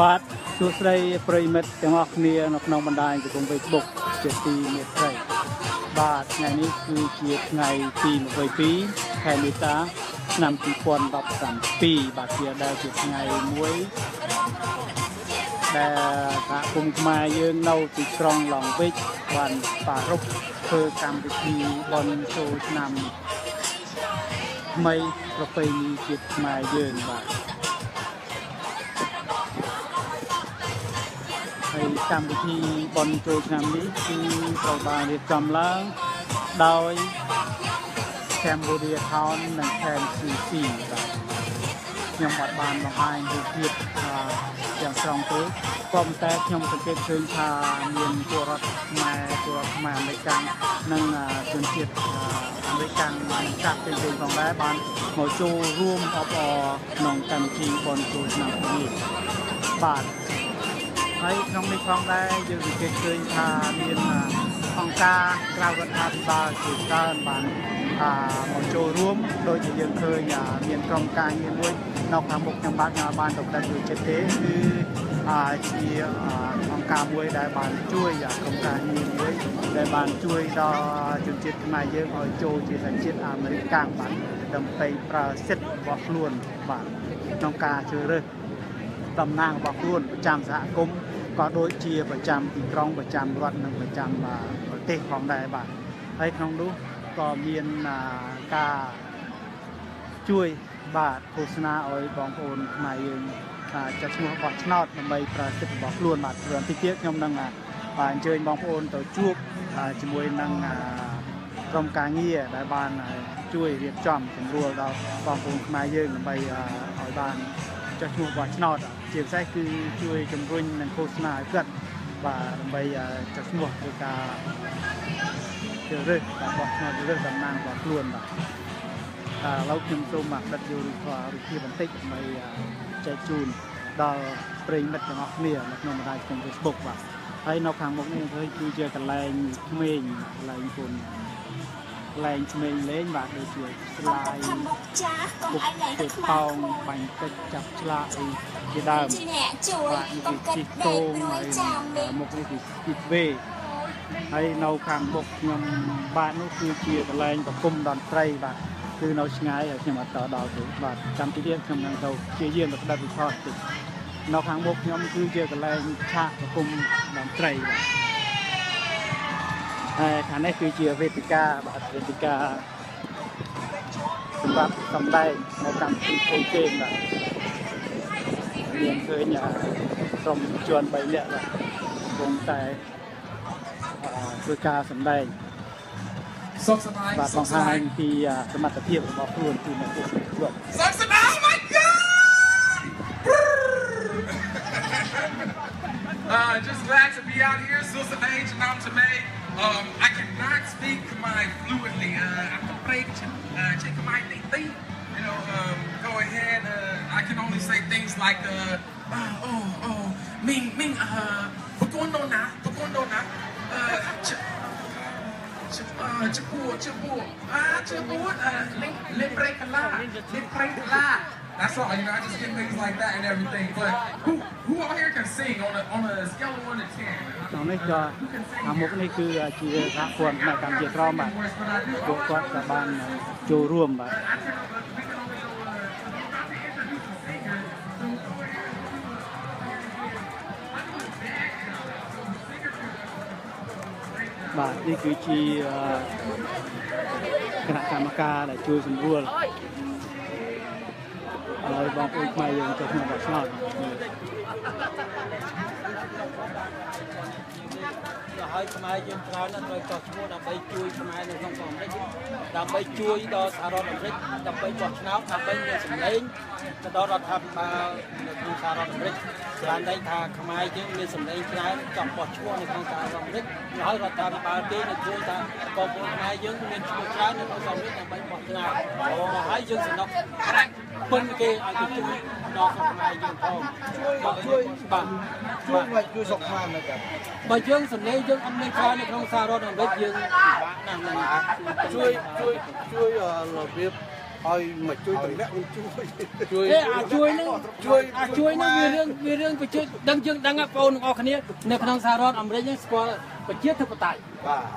បាទសួស្តីប្រិមិត្តទាំងអស់គ្នានៅក្នុងបណ្ដាញសង្គម Facebook ជាទីមេត្រីបាទថ្ងៃនេះគឺជាថ្ងៃទី22ខែមេសាឆ្នាំ2017បាទជាដែលជាថ្ងៃមួយដែលសហគមន៍ខ្មែរយើងនៅទីក្រុងឡុងវិចបានប្រារព្ធធ្វើកម្មវិធីបុណ្យចូលឆ្នាំថ្មីប្រពៃណីជាតិខ្មែរយើងបាទហើយកម្មវិធីបុណ្យចូលឆ្នាំនេះគឺត្រូវបានរៀបចំឡើងដោយ Cambodia Town និង KCC បាទខ្ញុំអត់បានបង្ហាញរូបភាពទាំងស្រុងទេក៏ប៉ុន្តែខ្ញុំសង្កេតឃើញថាមានពលរដ្ឋខ្មែរអាមេរិកនិងជនជាតិអាមេរិកបានចាក់ពេញផងដែរបានមកចូលរួមអបអរក្នុងកម្មវិធីបុណ្យចូលឆ្នាំនេះបាទហើយក្នុងនេះផងដែរយើងសង្កេតឃើញថាមានអង្គការក្រៅរដ្ឋាភិបាលជាច្រើនបានមកចូលរួមដូចជាយើងឃើញមានក្រុមការងារមួយនៅខាងមុខខ្ញុំបានទៅផ្ដាច់ជួយចិត្តទេគឺជាអង្គការមួយដែលបានជួយក្រុមការងារមួយដែលបានជួយដល់ជនជាតិខ្មែរយើងឲ្យចូលជាសញ្ជាតិអាមេរិកបាទដើម្បីប្រើសិទ្ធិរបស់ខ្លួនបាទក្នុងការជ្រើសរើសតំណាងរបស់ខ្លួនប្រចាំសហគមន៍ក៏ដូចជាប្រចាំទីក្រុងប្រចាំរដ្ឋនិងប្រចាំប្រទេសផងដែរបាទហើយក្នុងនោះក៏មានការជួយបាទឃោសនាឲ្យបងប្អូនខ្មែរយើងចាត់ឈ្មោះបោះឆ្នោតដើម្បីប្រើសិទ្ធិរបស់ខ្លួនបាទព្រោះទីទៀតខ្ញុំនឹងបាទអញ្ជើញបងប្អូនទៅជួបជាមួយនឹងក្រុមការងារដែលបានជួយរៀបចំសម្រួលដល់បងប្អូនខ្មែរយើងដើម្បីឲ្យបានចាត់ឈ្មោះបោះឆ្នោតជាពិសេសគឺជួយជំរុញនិងឃោសនាឲ្យគាត់បាទដើម្បីចាត់ឈ្មោះធ្វើការជ្រើសរើសបោះឆ្នោតជ្រើសរើសតំណាងរបស់ខ្លួនបាទឥឡូវខ្ញុំសូមផ្តិតយករូបភាពបន្តិចដើម្បីចែកជូនដល់ប្រិយមិត្តទាំងអស់គ្នានៅក្នុងបណ្ដាញសង្គម Facebook បាទហើយនៅខាងមុខនេះគឺជាកន្លែងក្មេងកន្លែងគុណកន្លែងក្មេងលេងបាទដូចជាស្លាយគុកទេផោងបាញ់ទឹកចាប់ឆ្លាក់អីជាដើមបាទនេះគឺជីកតោងហើយមុខនេះគឺជីកវេហើយនៅខាងមុខខ្ញុំបាទនោះគឺជាកន្លែងប្រគំតន្ត្រីបាទគឺនៅឆ្ងាយហើយខ្ញុំអត់តដល់ទេបាទចាំទីទៀតខ្ញុំនឹងទៅជាយាមទៅផ្ដាច់វិថតតិចនៅខាងមុខខ្ញុំគឺជាកន្លែងឆាកប្រគំតន្ត្រីបាទហើយខាងនេះគឺជាវេទិកាបាទវេទិកាសម្រាប់សម្ដែងនៅកម្មវិធីផ្សេងៗបាទមានឃើញក្រុមជន3នាក់បាទកំពុងតែធ្វើការសម្ដែងបាទបង្ហាញពីសមត្ថភាពរបស់ខ្លួនគឺនៅក្នុងក្រុមសុខសប្បាយ Oh my God just glad to be out here so some age and I'm to make I cannot speak Khmer fluently I can break check Khmer they you know go ahead I can only say things like Ming Pakono na That's all, you know, I just get things like that and everything. But who out here can sing on a scale of 1 to 10? ក្នុងនេះក៏អាមុខនេះគឺជាសហព័ន្ធនៅកម្ពុជាក្រមបាទពួកគាត់ក៏បានចូលរួមបាទបាទនេះគឺជាគណៈកម្មការដែលជួយសម្រួលឲ្យបងប្អូនខ្មែរយើងចូលក្នុងបោះឆ្នោតហើយខ្មែរយើងច្រើនណាស់ត្រូវចោះឈ្មោះដើម្បីជួយខ្មែរនៅក្នុងសហរដ្ឋអាមេរិកដើម្បីជួយដល់សហរដ្ឋអាមេរិកដើម្បីបោះឆ្នោតដើម្បីមានសម្លេងទៅដល់រដ្ឋាភិបាលនៅក្នុងសហរដ្ឋអាមេរិកច្រើនតែថាខ្មែរយើងមានសម្លេងច្រើនចង់បោះឈ្មោះនៅក្នុងសហរដ្ឋអាមេរិកហើយរដ្ឋាភិបាលគេនឹងជួយថាបងប្អូនខ្មែរយើងមានឈ្មោះច្រើននៅក្នុងសហរដ្ឋអាមេរិកដើម្បីបោះឆ្នោតហើយយើងសំណុកពុនគេឲ្យទៅជួយ ដល់សុខខ្មែរយើងផងជួយមកជួយសុខខ្មែរមកចាបើយើងសម្លេងយើងអត់មានខែនៅក្នុងសហរដ្ឋអាមេរិកយើងពិបាកណាស់ហ្នឹងជួយរបៀបឲ្យមកជួយតម្លាក់នឹងជួយជួយហ្នឹងវារឿងបញ្ជាដឹងយើងដឹងបងប្អូនទាំងអស់គ្នានៅក្នុងសហរដ្ឋអាមេរិកហ្នឹងស្គាល់ប្រជាធិបតេយ្យ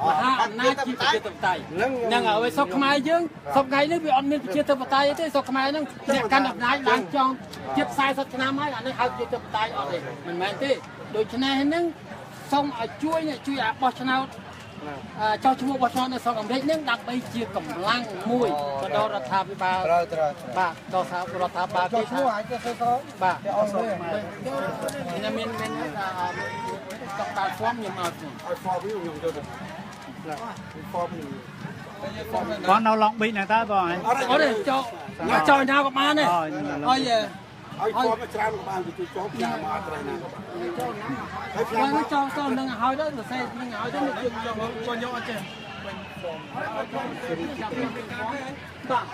មហាអំណាចជាប្រជាធិបតេយ្យហ្នឹងហើយសុខខ្មែរយើងសុខថ្ងៃនេះវាអត់មានប្រជាធិបតេយ្យទេសុខខ្មែរហ្នឹងអ្នកកាន់អំណាចឡើងចង់ជិត40ឆ្នាំហើយអានេះហៅប្រជាធិបតេយ្យអត់ទេមិនមែនទេដូច្នេះហ្នឹងសូមឲ្យជួយអាបោះឆ្នោតចោះឈ្មោះបោះឆ្នោតនៅស្រុកអាមេរិកនឹងដើម្បីជាកម្លាំងមួយទៅដល់រដ្ឋាភិបាលបាទដល់រដ្ឋាភិបាលគេឈ្មោះអាចទៅស្គាល់បាទអត់មួយមានកប់ដល់ហ្វមខ្ញុំឲ្យហ្វមខ្ញុំទៅហ្វមបងនៅឡងប៊ីហ្នឹងតើបងអត់ទេចោលណាក៏បានដែរហើយហ្វមច្រើនក៏បានទៅចូលចាមកអត់ត្រូវណាហើយចូលនឹងឲ្យទៅសរសេរនឹងឲ្យទៅយើងយកអត់ចេះបាទ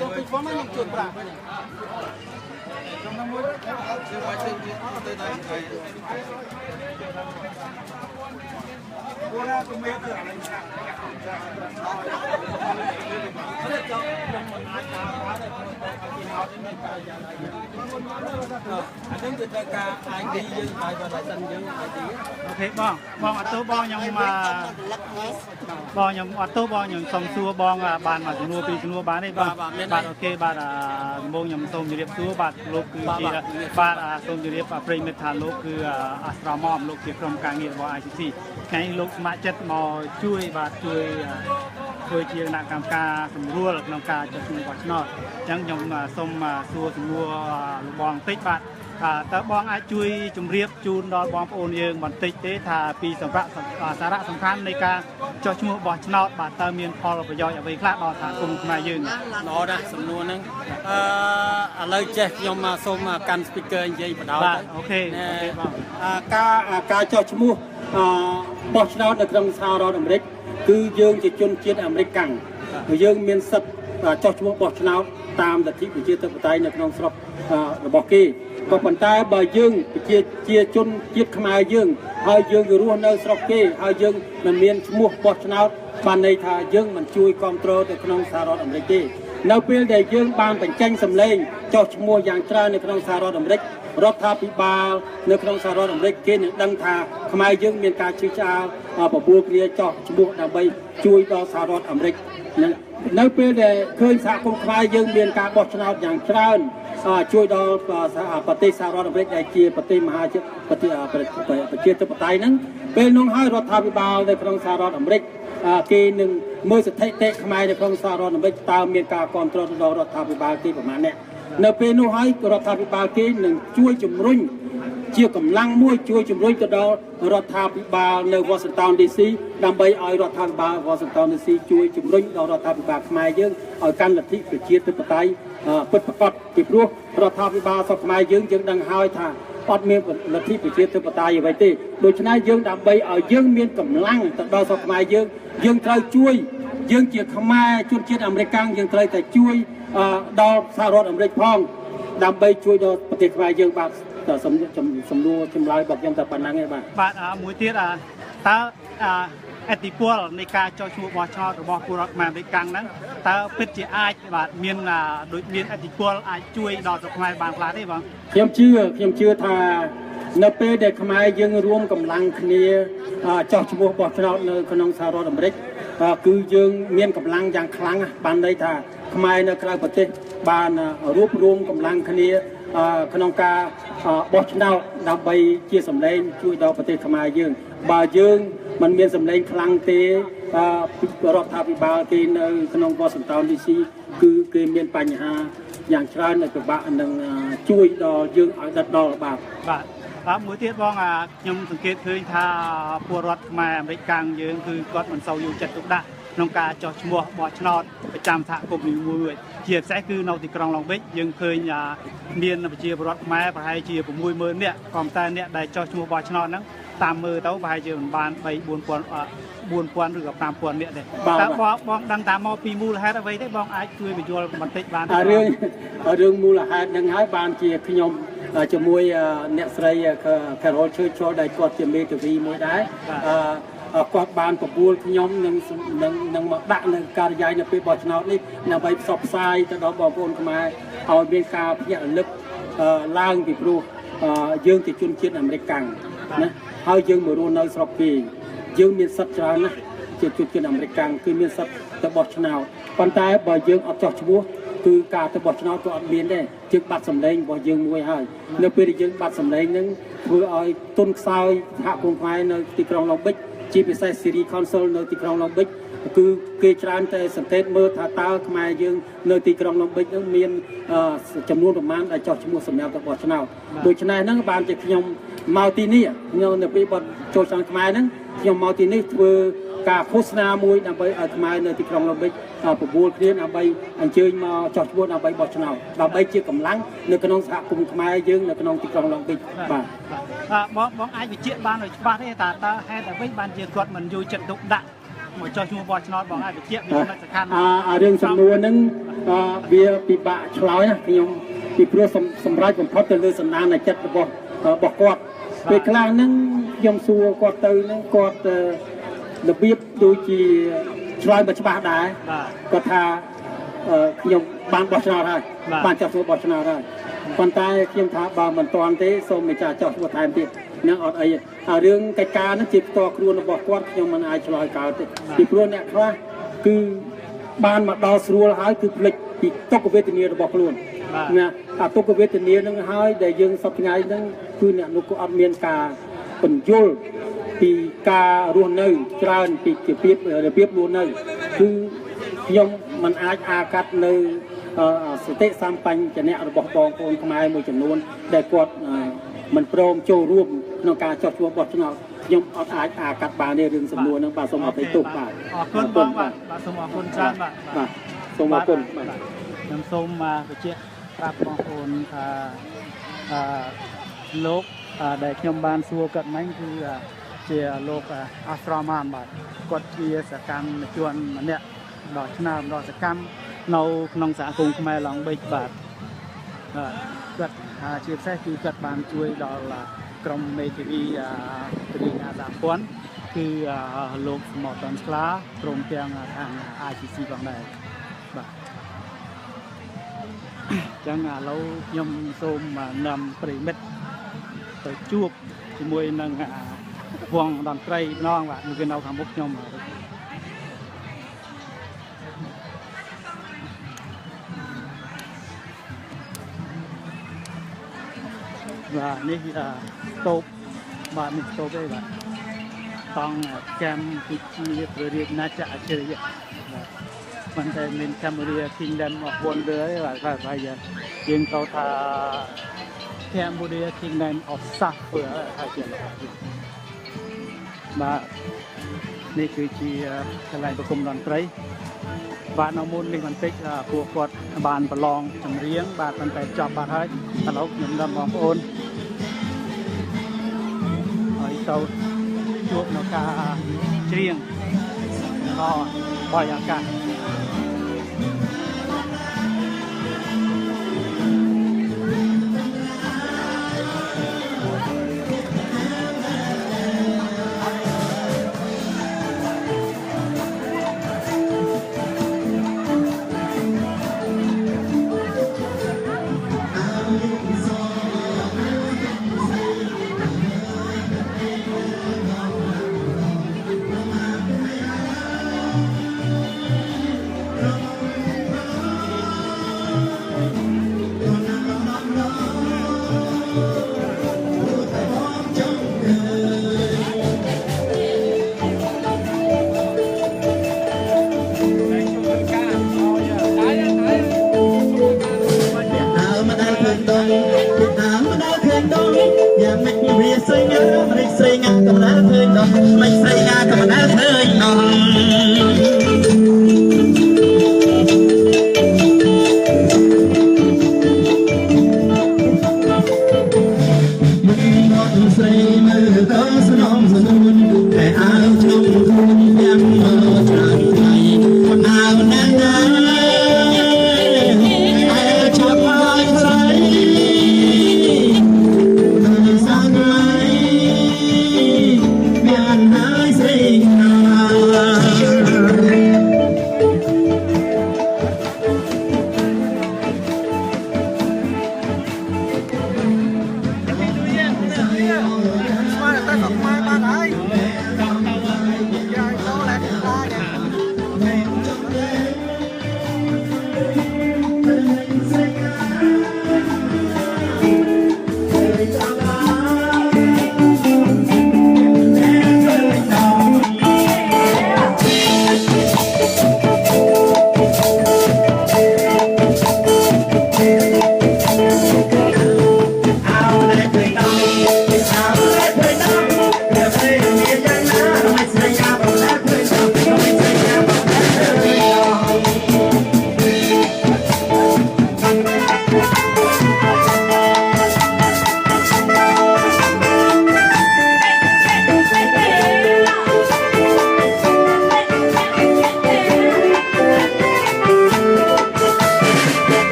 ទៅពីហ្វមខ្ញុំជួយប្រាក់ខ្ញុំមួយជួយឲ្យទៅទៅដល់ហើយcô ra cùng biết rồi anh đứng từ đây cả ai đi dương ai vào đại sân dương ai đi ok bong ở tô bong nhưng mà bong nhưng ở tô bong nhưng sông xua bong là bàn mà chúng nuôi chúng nuôi bán đây bong bạn ok bạn là bong nhưng sông dưới xua bạn lục cứ chỉ là bạn sông dưới và frame metal lục cứ astramom lục chỉ from càng nghiệp vào ICC cái lục mã chất màu chui và chui chia là cam ca sầm rua là cam ca cho chúng quả nọ chẳng nhung sông mà xua chúng nuôi bong tích bạnตาบองอาจุยจุ่มเรียบจูนดอนบองโอนยังบันติเตถาปีสำหรับสาระสำคัญในการจอดชั่วบอชนอตบาดเตอร์เมียนพอเราประโยชน์เอาไปคลาดดอนถากลุ่มมายืนรอนะสำนวนนั้นเลยเจ๊ยมมาส่งมากันสปีกเกอร์ยังประดาวโอเคการจอดชั่วบอชนอตในกรุงซาร์อเมริกคือยังจะจนเชียร์อเมริกันยังเมียนสับจอดชั่วบอชนอตตามแต่ที่ประเทศไทยในกรุงสระระบอกกี้ก็ปัญหาบ่ยังเชียจนเชียขมายยังให้ยังอยู่ร่วมในสระกี้ให้ยังมันเมียนชั่วบอชนอตปันในท่ายังมันช่วยคอนโทรลในกรุงสหรัฐอเมริกในปีใดยังบางเป็นแจ้งสำเร็จจอดชั่วอย่างตราในกรุงสหรัฐอเมริกรัฐพิบาลในกรุงสหรัฐอเมริกเกณฑ์ดังท่าขมายยังมีการชี้ชาปะบัวเกลียจอดชั่วดับใบช่วยต่อสหรัฐอเมริกในปีใดเคยสะสมขมายยังมีการบอชนอตอย่างตราช่วยดอปฏิสารรัฐอเมริกาเชียปฏิมหาปฏิประเทศปไตยนั้นเป็นน้องให้รัฐบาลในกรุงสหรัฐอเมริกาเกณฑ์หนึ่งเมื่อสถิติขมายในกรุงสหรัฐอเมริกาตามมีการคอนโทรลดอรัฐบาลที่ประมาณนี้ในเป็นน้องให้รัฐบาลเกณฑ์หนึ่งช่วยจุ่มรุ่งเชี่ยวกำลังมวยช่วยจุ่มรุ่งจะดอรัฐบาลในวอชิงตันดีซีนำไปเอารัฐบาลวอชิงตันดีซีช่วยจุ่มรุ่งดอรัฐบาลขมายยังเอาการลัทธิประเทศปไตยปิดประกอบติดรั้วรัฐบาลสมัยยังดังหายทางอดเมียนลัทธิประเทศปไตยไว้ที่โดยฉะนั้นยังดำไปเอายังเมียนกำลังแต่ดอสมัยยังเตยช่วยยังเกี่ยวขมายจุนเชียอเมริกันยังเตยแต่ช่วยดอสหรัฐอเมริกาดำไปช่วยดอประเทศขมายยังบางแต่สำรวจจำลายแบบยังแต่ปัญหาไงบ้างบาดมวยที่ตาอติพลในการจอชัวบอชอหรือบอผู้รักมาในกลางนั้นแต่เป็นจีไอบาดเมียนโดยเมียนอติพลช่วยดอกจากไม้บางปลาได้บ้างเขียมเชื่อทาในเปเด็กขมายยังรวมกำลังคณีจอชัวบอชอในขนมสหรัฐอเมริกคือยังเมียนกำลังอย่างครั้งบานได้ทาขมายในกลางประเทศบานรวบรวมกำลังคณีขนมกาบอชนาดำไปเกี่ยสำเร็จช่วยดอกประเทศขมายยังบายังมันมีสำเร็จครั้งเตะรัฐบาลที่ในขนมวอชิงตันดีซีคือเกมมีปัญหาอย่างเช่นในกระบะหนึ่งช่วยดอยืงดัดดอบาครับมือเทียบบ้องยมสังเกตเคยท่าพวกรถมาในกลางยืงคือก็มันเศร้าอยู่จัดตุกดะน้องกาจอดชัวบอชนอตประจำถากบมีมวยเจียบแท้คือนอติกรองลองเบกยังเคยเมียนไปเจียบรถมาไปให้เจียบมวยเมินเนี่ยกองแต่เนี่ยได้จอดชัวบอชนอตนั้น តាមមើលទៅប្រហែលជាមិនបាន3 4,000 ឬក៏ 5,000 នាក់ទេតើបងដឹងតាមមកពីមូលហេតុអ្វីទេបងអាចជួយបញ្យល់បន្តិចបានទេរឿងមូលហេតុហ្នឹងហើយបានជាខ្ញុំជាមួយអ្នកស្រី Carol Churchill ដែលគាត់ជាមេធាវីមួយដែរគាត់បានបបួលខ្ញុំនឹងមកដាក់នៅការិយាល័យនៅពេលបោះឆ្នោតនេះដើម្បីផ្សព្វផ្សាយទៅដល់បងប្អូនខ្មែរឲ្យមានការភ្ញាក់រលឹកឡើងពីព្រោះយើងជាជនជាតិអាមេរិកកាំងណាហើយយើងមករស់នៅស្រុកគេយើងមានសិទ្ធិច្រើនណាស់ជាជនជាតិអាមេរិកកាំងគឺមានសិទ្ធិទៅបោះឆ្នោតប៉ុន្តែបើយើងអត់ចោះឈ្មោះគឺការទៅបោះឆ្នោតក៏អត់មានដែរយើងបាត់សម្លេងរបស់យើងមួយហើយនៅពេលដែលយើងបាត់សម្លេងហ្នឹងធ្វើឲ្យទុនខ្សោយសហគមន៍ខ្មែរនៅទីក្រុងឡុងប៊ិចជាពិសេស City Council នៅទីក្រុងឡុងប៊ិចគឺគេច្រើនតែសង្កេតមើលថាតើខ្មែរយើងនៅទីក្រុងឡុងប៊ិចហ្នឹងមានចំនួនប្រមាណដែលចោះឈ្មោះសម្រាប់ទៅបោះឆ្នោតដូច្នេះហ្នឹងបានជាខ្ញុំមកទីនេះខ្ញុំនៅពេលបោះចូលឆ្នាំខ្មែរហ្នឹងខ្ញុំមកទីនេះធ្វើការឃោសនាមួយដើម្បីឲ្យខ្មែរនៅទីក្រុងឡុងប៊ិចបបួលគ្នាដើម្បីអញ្ជើញមកចោះឈ្មោះដើម្បីបោះឆ្នោតដើម្បីជាកម្លាំងនៅក្នុងសហគមន៍ខ្មែរយើងនៅក្នុងទីក្រុងឡុងប៊ិចបាទបងអាចបញ្ជាក់បានឲ្យច្បាស់ទេតើហេតុអ្វីបានជាគាត់មិនយកចិត្តទុកដាក់មកចោះឈ្មោះបោះឆ្នោតបងអាចបញ្ជាក់វាសំខាន់រឿងសំណួរហ្នឹងវាពិបាកឆ្លើយណាខ្ញុំពីព្រោះសម្រាប់បំផុតទៅលើសន្តានចិត្តរបស់គាត់ពេលខ្លះហ្នឹងខ្ញុំសួរគាត់ទៅហ្នឹងគាត់របៀបដូចជាឆ្លើយមិនច្បាស់ដែរគាត់ថាខ្ញុំបានបោះឆ្នោតហើយបានចោះឈ្មោះបោះឆ្នោតហើយប៉ុន្តែខ្ញុំថាបើមិនទាន់ទេសូមម្ចាស់ចោះឈ្មោះថែមទៀតនឹងអត់អីរឿងកិច្ចការហ្នឹងជាផ្ទាល់ខ្លួនរបស់គាត់ខ្ញុំមិនអាចឆ្លើយកើតទេពីព្រោះអ្នកខ្លះគឺបានមកដល់ស្រួលហើយគឺភ្លេចពីទុក្ខវេទនារបស់ខ្លួនណាទុក្ខវេទនាហ្នឹងហើយដែលយើងសពថ្ងៃហ្នឹងគឺអ្នកនោះក៏អត់មានការបញ្យល់ពីការរស់នៅច្រើនពីរបៀបរស់នៅគឺខ្ញុំមិនអាចអាកាត់នៅសតិសម្បញ្ញៈរបស់បងប្អូនខ្មែរមួយចំនួនដែលគាត់មិនព្រមចូលរួមក្នុងការចោះឈ្មោះបោះឆ្នោតខ្ញុំអត់អាចអាកាត់បានទេរឿងសំណួរហ្នឹងបាទសូមអភ័យទោសបាទអរគុណបងបាទសូមអរគុណច្រើនបាទសូមអរគុណខ្ញុំសូមបញ្ជាក់ប្រាប់បងប្អូនថាលោកដែលខ្ញុំបានសួរគាត់មិញគឺជាលោកអាស្រមបានបាទគាត់ជាសកម្មជនម្នាក់ដ៏ឆ្នើមដ៏សកម្មនៅក្នុងសហគមន៍ខ្មែរឡុងប៊ិចបាទគាត់ជាពិសេសគឺគាត់បានជួយដល់ក្រុមមេធាវីព្រៀងអាសហព័ន្ធគឺលោកសមតនស្លាព្រមទាំងខាង ICC ផងដែរបាទចឹងឥឡូវខ្ញុំសូមនាំប្រិមិត្តទៅជួបជាមួយនឹងវងតន្ត្រីម្ដងបាទវានៅខាងមុខខ្ញុំបាទនេះតូបបាទនេះតូបទេបាទតង់ចាំគឺជាព្រះរាជណាចក្រអច្ឆរិយៈបាទប៉ុន្តែមានកាមេរ៉ា Kingdom of Wonder ទេបាទហើយយើងទៅថា Cambodia Kingdom of Suffer ហើយជាបាទនេះគឺជាកន្លែងប្រគំតន្ត្រីបាទនៅមុននេះបន្តិចពួកគាត់បានប្រឡងចម្រៀងបាទប៉ុន្តែចប់បាត់ហើយឥឡូវខ្ញុំនាំបងប្អូនហើយទៅជួបនៅការច្រៀងបាយអាកាស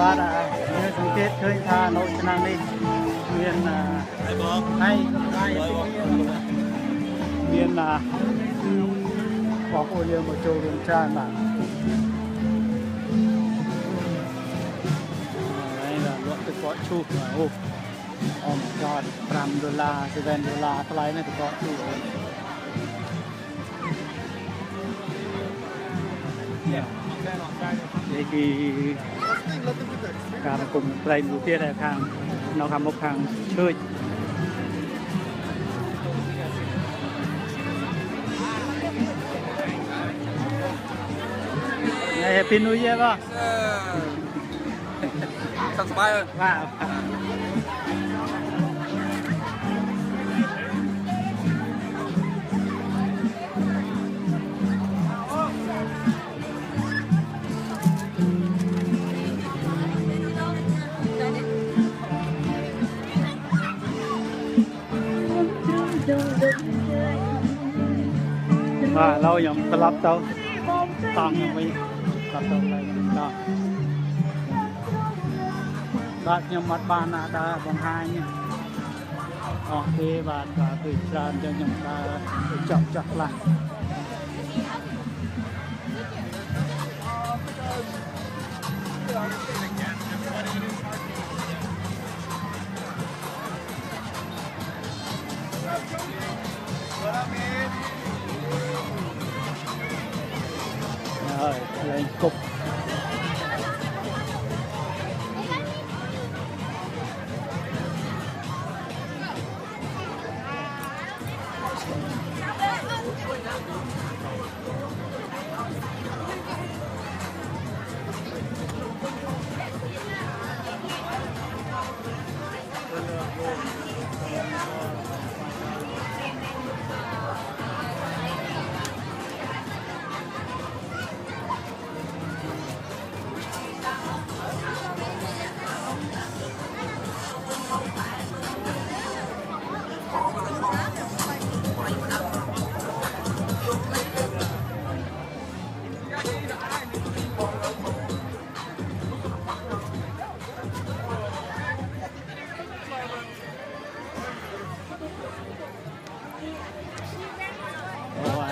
បាទយើងសង្កេតឃើញថានៅឆ្នាំនេះមានហើយបងហើយមានបងប្អូនយើងមកចូលរួមច្រើនបាទហើយលក់ទឹកកកឈូសអូអមgod $5 $7 ថ្លៃណាស់ទឹកកកឈូសនេះគឺការគុំប្រេងមួយទៀតនៅខាងមុខខាងឈើចHappy New Year បងសុខសប្បាយបាទបាទเราខ្ញុំត្រឡប់ទៅតង់វិញត្រឡប់ទៅឡើងដល់បាទខ្ញុំអត់បានណាដើរបង្ហាញអស់ទេបាទគឺច្រើនចឹងខ្ញុំដើរចប់ខ្លះlên cục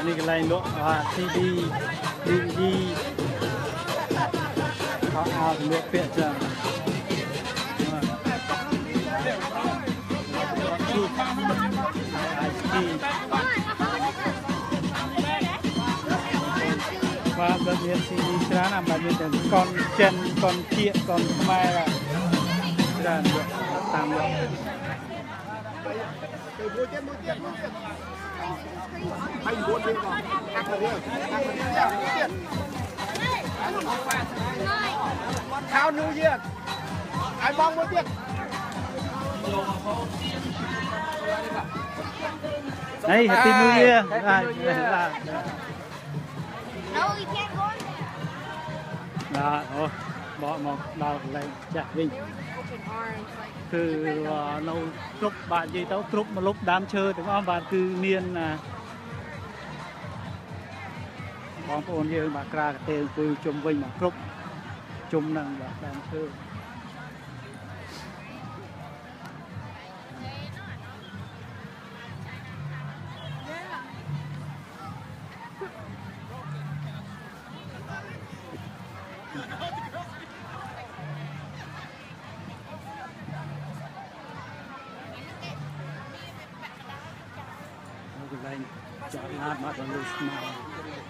ini cái này lụa CD DVD có ao thì lụa phiện chưa và bên miền CD ra làm bên miền con chân con kiện con mai là ra được tăng được anh muốn đi vào ăn rồi How New Year anh mong muốn biết đây Happy New Year No, we can't go in there. Đó, បកមកដល់កន្លែងចាស់វិញគឺនៅគ្រប់បាទនិយាយទៅគ្រប់ម្លប់ដើមឈើទាំងអស់បាទគឺមានបងប្អូនយើងបាទក្រាកទេគឺជុំវិញមកគ្រប់ជុំនឹងបាទដើមឈើកន្លែងចតឡានមកដល់លុយស្មា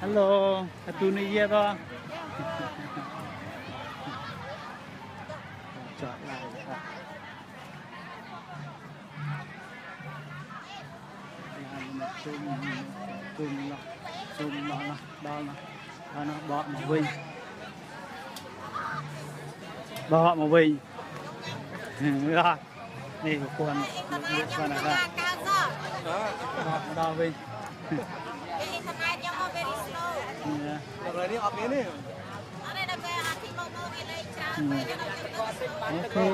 Hello Happy New Year បងចតឡានបាទឡានមកជុំមកណាដល់ណាបកមកវិញនេះប្រព័ន្ធលោកស្វាណាបាទដល់វិញ rồi đi học đến đi. អូខេ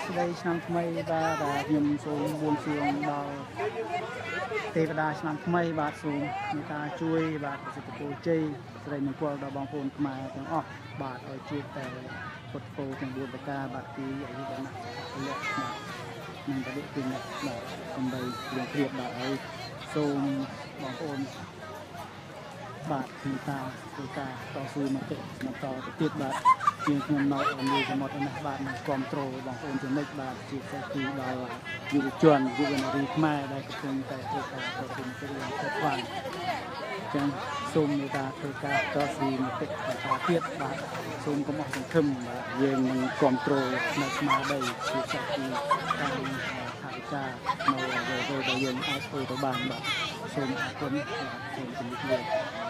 ស្ដីឆ្នាំថ្មីបាទខ្ញុំសូមបួងសួងដល់ទេវតាឆ្នាំថ្មីបាទសូមមេត្តាជួយបាទសុខភាពជ័យស្រីមង្គលដល់បងប្អូនខ្មែរទាំងអស់បាទឲ្យជួបតែពុទ្ធពោទាំង4ប្រការបាទគឺអាយុវណ្ណៈពលៈបាទនឹងបដិគុណបាទសំបីរឿងព្រៀបបាទហើយសូមបងប្អូនបាទមេត្តាធ្វើការតស៊ូមកបន្តទៅទៀតបាទជាខ្ញុំនៅអមសមុទ្រនេះបាទនឹងគ្រប់គ្រងបងប្អូនចំណិចបាទជាផ្សេងពីដល់យុវជនយុវនារីខ្មែរដែលកំពុងតែធ្វើការប្រតិបត្តិរឿងផ្សេងផ្សេងចឹងសូមមេត្តាធ្វើការតស៊ូមកបន្តទៀតបាទសូមកុំអស់សង្ឃឹមបាទយើងនឹងគ្រប់គ្រងនៅស្មារតីជាផ្សេងពីការថាវិការនៅអ្វីដែលយើងអាចធ្វើទៅបានបាទសូមអរគុណសូមជម្រាបលា